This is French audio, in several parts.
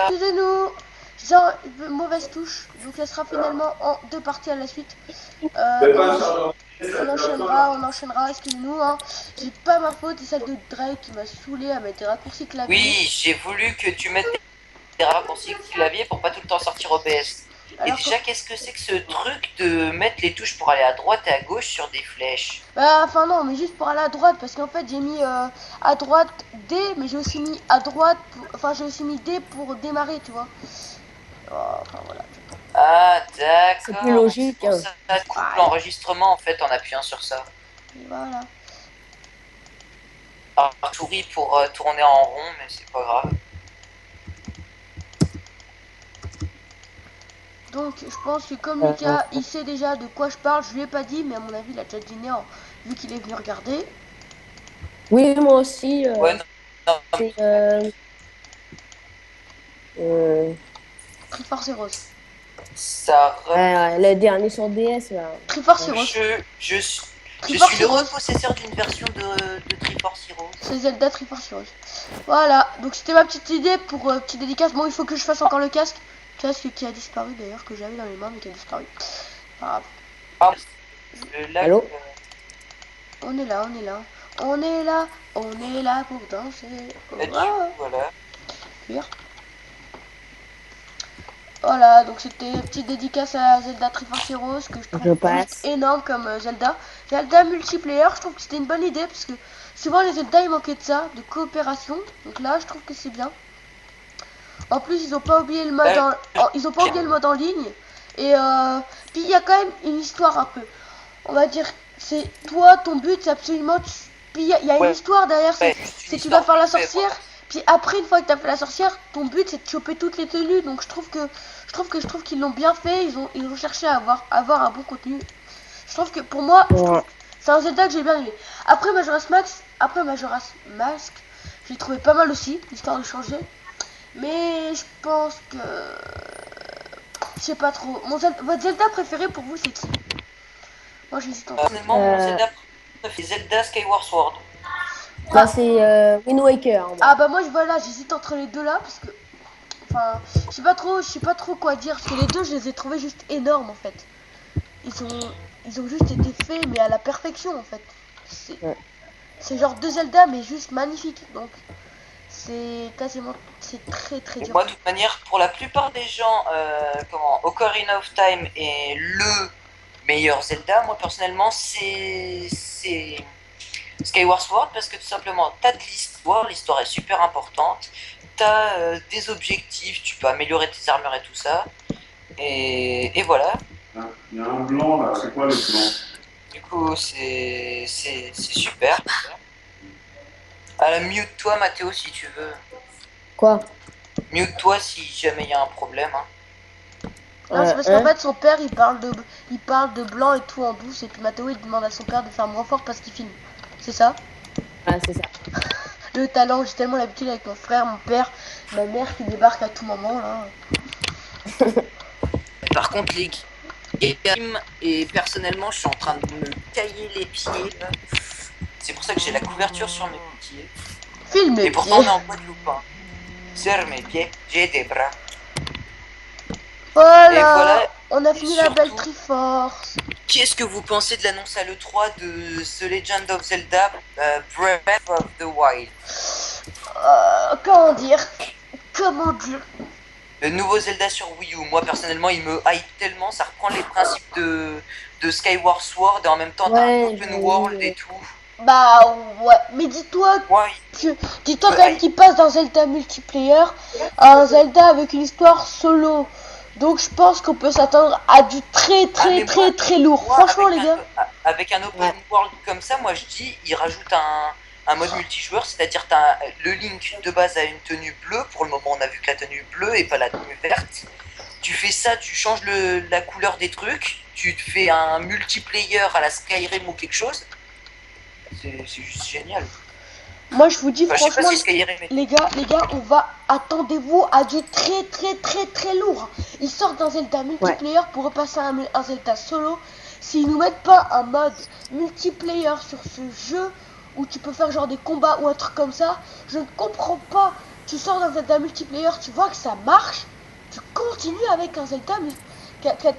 excusez-nous. Genre, mauvaise touche. Donc ça sera finalement en 2 parties à la suite. On enchaînera, excusez-nous. Hein. C'est pas ma faute, c'est celle de Drake qui m'a saoulé à mettre des raccourcis clavier. Oui, j'ai voulu que tu mettes des raccourcis clavier pour pas tout le temps sortir OBS. Et Alors déjà, qu'est-ce que c'est que ce truc de mettre les touches pour aller à droite et à gauche sur des flèches? bah, enfin non, mais juste pour aller à droite, parce qu'en fait j'ai mis à droite D, mais j'ai aussi mis à droite, enfin j'ai aussi mis D pour démarrer, tu vois. Oh, enfin voilà. Ah, C'est plus d'accord. Donc c'est logique. pour ça que ça coupe Voilà. l'enregistrement en fait en appuyant sur ça. Et voilà. Alors, souris pour tourner en rond, mais c'est pas grave. Donc je pense que comme Lucas il sait déjà de quoi je parle, je lui ai pas dit, mais à mon avis il a déjà deviné vu qu'il est venu regarder. Oui, moi aussi. Ouais, non, non, C'est Triforce Heroes. ça. le dernier sur DS là. Triforce Heroes. Je suis Triforce le Heroes. repossesseur d'une version de Triforce Heroes. C'est Zelda Triforce Heroes. Voilà, donc c'était ma petite idée pour petite dédicace. Bon, il faut que je fasse encore le casque. Casque qui a disparu d'ailleurs, que j'avais dans les mains mais qui a disparu. Pas grave. Ah, le lag. Allô? On est là, on est là. On est là, on est là pour danser. Oh, Et du coup, voilà. cuir. Voilà, donc c'était une petite dédicace à Zelda Triforce Heroes que je trouve juste énorme comme Zelda. Zelda multiplayer, je trouve que c'était une bonne idée parce que souvent les Zelda ils manquaient de ça, de coopération. Donc là, je trouve que c'est bien. En plus, ils ont pas oublié le mode ils ont pas oublié le mode en ligne. Et puis il y a quand même une histoire un peu. On va dire, c'est toi, ton but, c'est absolument. Puis il y a une histoire derrière, c'est tu dois faire la sorcière. Puis après, une fois que tu as fait la sorcière, ton but c'est de choper toutes les tenues. Donc je trouve qu'ils l'ont bien fait. Ils ont cherché à avoir un bon contenu. Je trouve que pour moi, c'est un Zelda que j'ai bien aimé. Après Majora's Mask, j'ai trouvé pas mal aussi, histoire de changer. Mais je pense que je sais pas trop. Votre Zelda préféré pour vous c'est qui? Moi j'hésite entre. Personnellement, mon Zelda préféré, Zelda Skyward Sword. Là, c'est Wind Waker. Ah bah moi voilà, j'hésite entre les deux là parce que enfin, je sais pas trop quoi dire parce que les deux je les ai trouvés juste énormes en fait. Ils ont juste été faits mais à la perfection en fait. C'est genre deux Zelda mais juste magnifiques. Donc c'est très dur. Moi, de toute manière, pour la plupart des gens, Ocarina of Time est le meilleur Zelda. Moi, personnellement, c'est Skyward Sword parce que tout simplement, t'as de l'histoire est super importante. T'as des objectifs, tu peux améliorer tes armures et tout ça. Et voilà. Il y a un blanc là, c'est quoi le blanc? Du coup, c'est super. Mute-toi, Mathéo, si tu veux. Quoi? Mute-toi si jamais il y a un problème. Hein. Non, c'est parce qu'en fait son père il parle de blanc et tout en douce et puis Mathéo il demande à son père de faire moins fort parce qu'il filme. C'est ça? Ah, c'est ça. Le talent, j'ai tellement l'habitude avec mon frère, mon père, ma mère qui débarque à tout moment là. Par contre, les games, et personnellement, je suis en train de me cailler les pieds. C'est pour ça que j'ai la couverture sur mes pieds. Filme mes Et pourtant, pieds. on est en Guadeloupe. Hein. Sur mes pieds, j'ai des bras. Voilà, et voilà, on a fini la belle Triforce. Qu'est-ce que vous pensez de l'annonce à l'E3 de The Legend of Zelda Breath of the Wild? Comment dire? Le nouveau Zelda sur Wii U, moi personnellement, il me hype tellement, ça reprend les principes de Skyward Sword et en même temps t'as un open world et tout. Bah ouais, mais dis-toi quand même qu'il passe d'un Zelda multiplayer à un Zelda avec une histoire solo. Donc je pense qu'on peut s'attendre à du très lourd. Franchement les gars. Avec un open world comme ça, moi je dis, il rajoute un mode multijoueur, c'est-à-dire t'as le Link de base a une tenue bleue, pour le moment on a vu que la tenue bleue et pas la tenue verte. Tu fais ça, tu changes la couleur des trucs, tu te fais un multiplayer à la Skyrim ou quelque chose. C'est juste génial. Moi je vous dis franchement si les gars, attendez-vous à du très lourd. Ils sortent d'un Zelda multiplayer pour repasser à un Zelda solo. S'ils nous mettent pas un mode multiplayer sur ce jeu où tu peux faire genre des combats ou un truc comme ça, je ne comprends pas. tu sors d'un Zelda multiplayer, tu vois que ça marche, tu continues avec un Zelda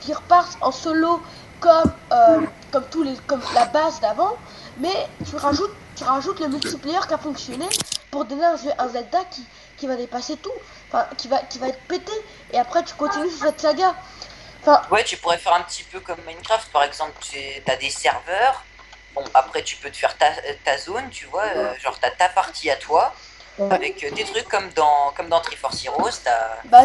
qui repart en solo comme la base d'avant, mais tu rajoutes le multiplayer qui a fonctionné pour donner un Zelda qui va dépasser tout, enfin qui va être pété, et après tu continues sur cette saga. Enfin, ouais, tu pourrais faire un petit peu comme Minecraft, par exemple, tu as des serveurs. Bon, après, tu peux te faire ta zone, tu vois, genre t'as ta partie à toi, avec des trucs comme dans Triforce Heroes, bah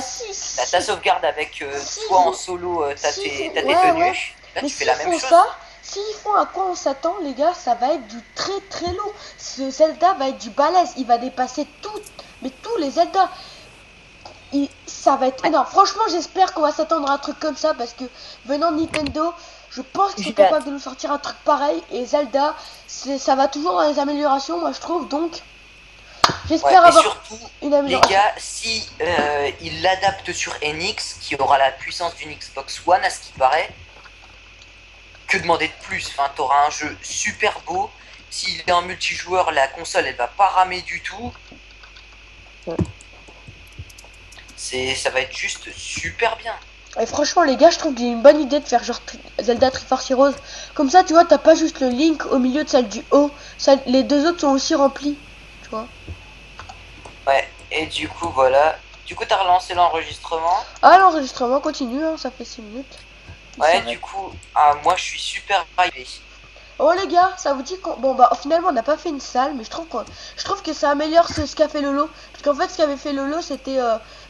t'as ta sauvegarde avec toi en solo, t'as tes tenues, ouais. là Mais tu fais la même chose. S'ils font à quoi on s'attend, les gars, ça va être du très très lourd. Ce Zelda va être du balèze, il va dépasser tous les Zelda. Ça va être énorme. Franchement, j'espère qu'on va s'attendre à un truc comme ça parce que venant de Nintendo, je pense qu'ils sont capables de nous sortir un truc pareil. Et Zelda, ça va toujours dans les améliorations, moi je trouve. Donc, j'espère avoir surtout, une amélioration. les gars, si ils l'adaptent sur NX, qui aura la puissance d'une Xbox One à ce qui paraît, que demander de plus? Enfin, t'auras un jeu super beau. S'il est en multijoueur, la console elle va pas ramer du tout. Ça va être juste super bien. Et franchement, les gars, je trouve qu'il y a une bonne idée de faire genre Zelda Triforce Heroes. Comme ça, tu vois, t'as pas juste le Link au milieu de celle du haut. Les deux autres sont aussi remplis. Tu vois. Ouais, et du coup, voilà. Du coup, t'as relancé l'enregistrement. Ah, l'enregistrement continue, hein, ça fait 6 minutes. Ouais, du coup, moi je suis super hypé. Oh les gars, ça vous dit qu'on... Bon bah finalement on n'a pas fait une salle, mais je trouve que ça améliore ce qu'a fait Lolo. Parce qu'en fait ce qu'avait fait Lolo c'était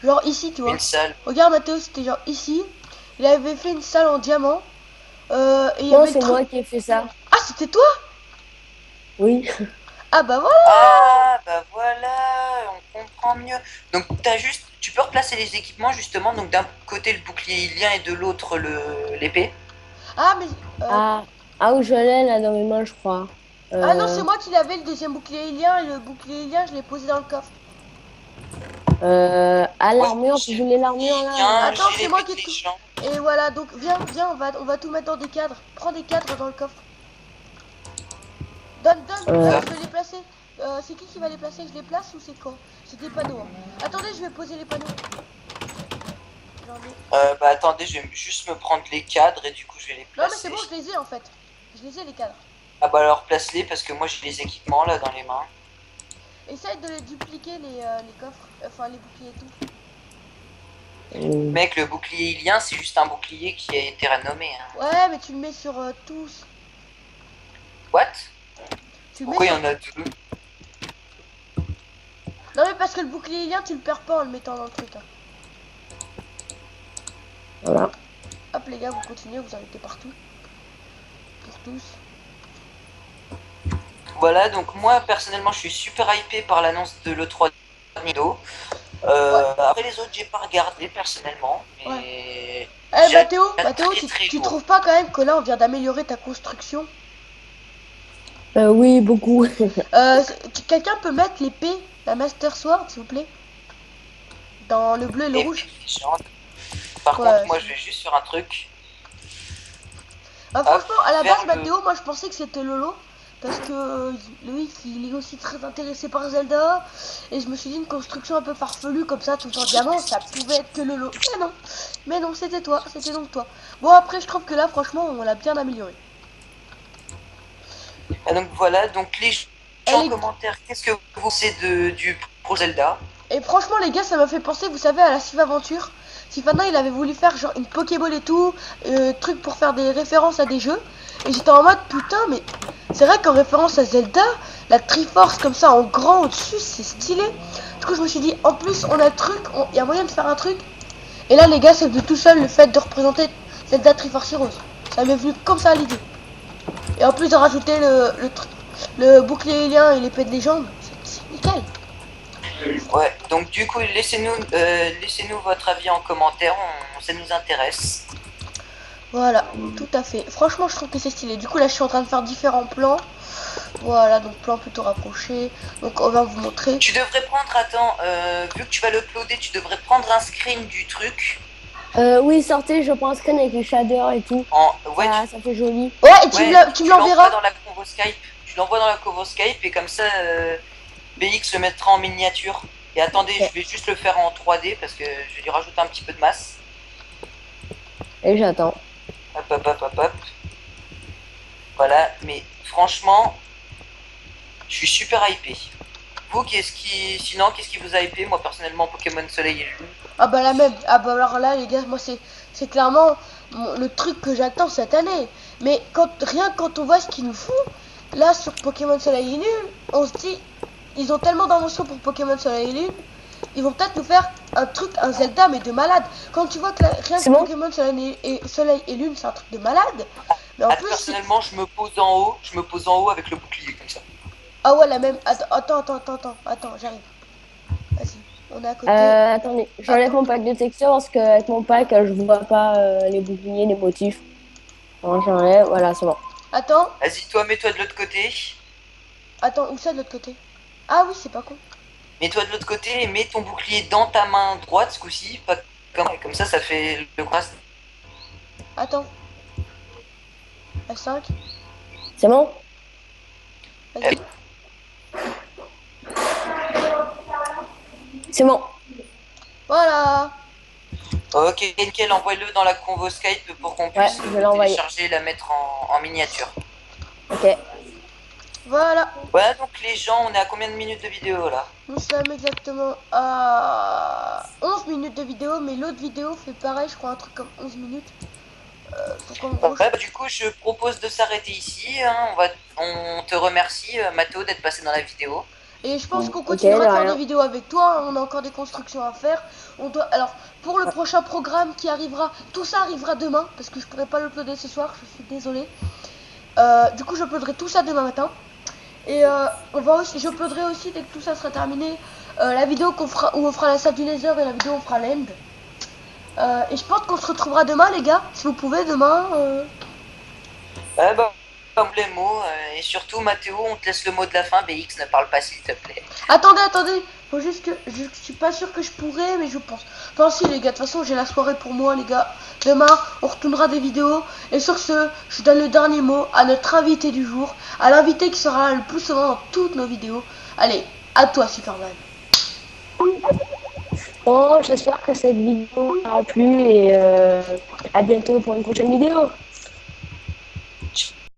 genre ici, tu vois. Une salle. Regarde Mathéo, c'était genre ici. Il avait fait une salle en diamant. Et non, c'est moi qui ai fait ça. Ah, c'était toi? Oui. Ah bah voilà. Ah bah voilà, on comprend mieux. Donc tu peux replacer les équipements justement. Donc d'un côté le bouclier ilien et de l'autre l'épée. Ah mais... Ah où je l'ai là dans mes mains, je crois. Ah non, c'est moi qui l'avais le deuxième bouclier ilien, et le bouclier ilien je l'ai posé dans le coffre. L'armure, tu voulais l'armure là? Attends, c'est moi qui... Et voilà, donc viens, on va tout mettre dans des cadres. Prends des cadres dans le coffre. Donne, je vais les placer. C'est qui va les placer? Je les place ou c'est quoi? C'est des panneaux. Hein. Attendez, je vais poser les panneaux. Bah attendez, je vais juste me prendre les cadres et du coup je vais les placer. Non mais c'est bon, je les ai en fait. Je les ai les cadres. Ah bah alors place-les parce que moi j'ai les équipements là dans les mains. Essaye de les dupliquer les coffres, enfin les boucliers et tout. Mec, le bouclier ilien c'est juste un bouclier qui a été renommé. Hein. Ouais, mais tu le mets sur tous. What? Tu Pourquoi il y en a deux? Non mais parce que le bouclier ilien tu le perds pas en le mettant dans le truc. Hein. Voilà. Hop les gars, vous continuez, vous arrêtez partout. Pour tous. Voilà, donc moi personnellement je suis super hypé par l'annonce de l'E3 Nintendo. Après les autres j'ai pas regardé personnellement, mais... Eh Mathéo, tu trouves pas quand même que là on vient d'améliorer ta construction? Oui, beaucoup. Quelqu'un peut mettre l'épée, la Master Sword s'il vous plaît? Dans le bleu et le rouge. Par contre moi je vais juste sur un truc. Ah, franchement à la base Mathéo, moi je pensais que c'était Lolo. Parce que lui, il est aussi très intéressé par Zelda. Et je me suis dit une construction un peu farfelue comme ça, tout en diamant, ça pouvait être que Lolo. Mais non, c'était toi, c'était donc toi. Bon après je trouve que là franchement on l'a bien amélioré. Et donc voilà, donc les gens en commentaire, qu'est-ce que vous pensez du pro Zelda? Et franchement les gars, ça m'a fait penser, vous savez, à la Civ Aventure. Sylvain il avait voulu faire genre une Pokéball et tout, truc pour faire des références à des jeux. Et j'étais en mode putain, mais c'est vrai qu'en référence à Zelda, la Triforce comme ça en grand au-dessus, c'est stylé. Du coup je me suis dit, en plus on a le truc, il y a moyen de faire un truc. Et là les gars, c'est de tout seul le fait de représenter Zelda Triforce Heroes. Ça m'est venu comme ça à l'idée. Et en plus de rajouter le bouclier ilien et l'épée de légende, c'est nickel. Ouais, donc du coup laissez-nous votre avis en commentaire, ça nous intéresse. Voilà, tout à fait. Franchement, je trouve que c'est stylé. Du coup, là, je suis en train de faire différents plans. Voilà, donc plan plutôt rapproché. Donc, on va vous montrer. Tu devrais prendre, attends, vu que tu vas l'uploader, tu devrais prendre un screen du truc. Oui, sortez, je prends un screen avec les shaders et tout. Ouais, ça fait joli. Ouais, et tu me l'enverras dans la convo Skype. Tu l'envoies dans la convo Skype et comme ça, BX le mettra en miniature. Et attendez, je vais juste le faire en 3D parce que je vais lui rajouter un petit peu de masse. Et j'attends. Hop, hop, hop, hop, hop. Voilà, mais franchement, je suis super hypé. Vous, sinon, qu'est-ce qui vous a hypé? Moi, personnellement, Pokémon Soleil et Lune. Ah bah la même. Ah bah alors là les gars, moi c'est clairement le truc que j'attends cette année. Mais rien que quand on voit ce qu'ils nous font, là sur Pokémon Soleil et Lune, on se dit, ils ont tellement d'inventions pour Pokémon Soleil et Lune, ils vont peut-être nous faire un truc, un Zelda mais de malade. Quand tu vois que rien que Pokémon Soleil et Lune, c'est un truc de malade. Mais en plus, personnellement, je me pose en haut avec le bouclier comme ça. Ah ouais, la même. Attends, j'arrive. Vas-y, on est à côté. Attendez, j'enlève mon pack de texture parce qu'avec mon pack, je vois pas les boucliers, les motifs. Bon, j'enlève, voilà, c'est bon. Attends. Vas-y, toi, mets-toi de l'autre côté. Attends, où ça de l'autre côté? Ah oui, c'est pas con. Mets-toi de l'autre côté et mets ton bouclier dans ta main droite ce coup-ci. Comme ça fait le cross. Attends. F5. C'est bon? Vas-y. C'est bon. Voilà. Ok, nickel, envoie-le dans la convo Skype pour qu'on puisse le télécharger et la mettre en miniature. Ok. Voilà. Voilà, donc les gens, on est à combien de minutes de vidéo là? Nous sommes exactement à 11 minutes de vidéo, mais l'autre vidéo fait pareil, je crois, un truc comme 11 minutes. Donc en gros, du coup, je propose de s'arrêter ici. Hein. On te remercie, Mathéo, d'être passé dans la vidéo. Et je pense qu'on continuera à faire des vidéos avec toi. On a encore des constructions à faire. Alors, pour le prochain programme qui arrivera, tout ça arrivera demain parce que je pourrais pas l'uploader ce soir. Je suis désolée. Du coup, j'uploaderai tout ça demain matin. Et j'uploaderai aussi dès que tout ça sera terminé la vidéo où on fera la salle du Nether et la vidéo où on fera l'end. Et je pense qu'on se retrouvera demain, les gars. Si vous pouvez, demain. Comme les mots, et surtout Mathéo, on te laisse le mot de la fin. BX, ne parle pas s'il te plaît. Attendez, faut juste que je suis pas sûr que je pourrais, mais je pense. Enfin si les gars, de toute façon j'ai la soirée pour moi les gars. Demain on retournera des vidéos. Et sur ce, je donne le dernier mot à notre invité du jour, à l'invité qui sera le plus souvent dans toutes nos vidéos. Allez, à toi Superman. Bon, j'espère que cette vidéo aura plu et à bientôt pour une prochaine vidéo.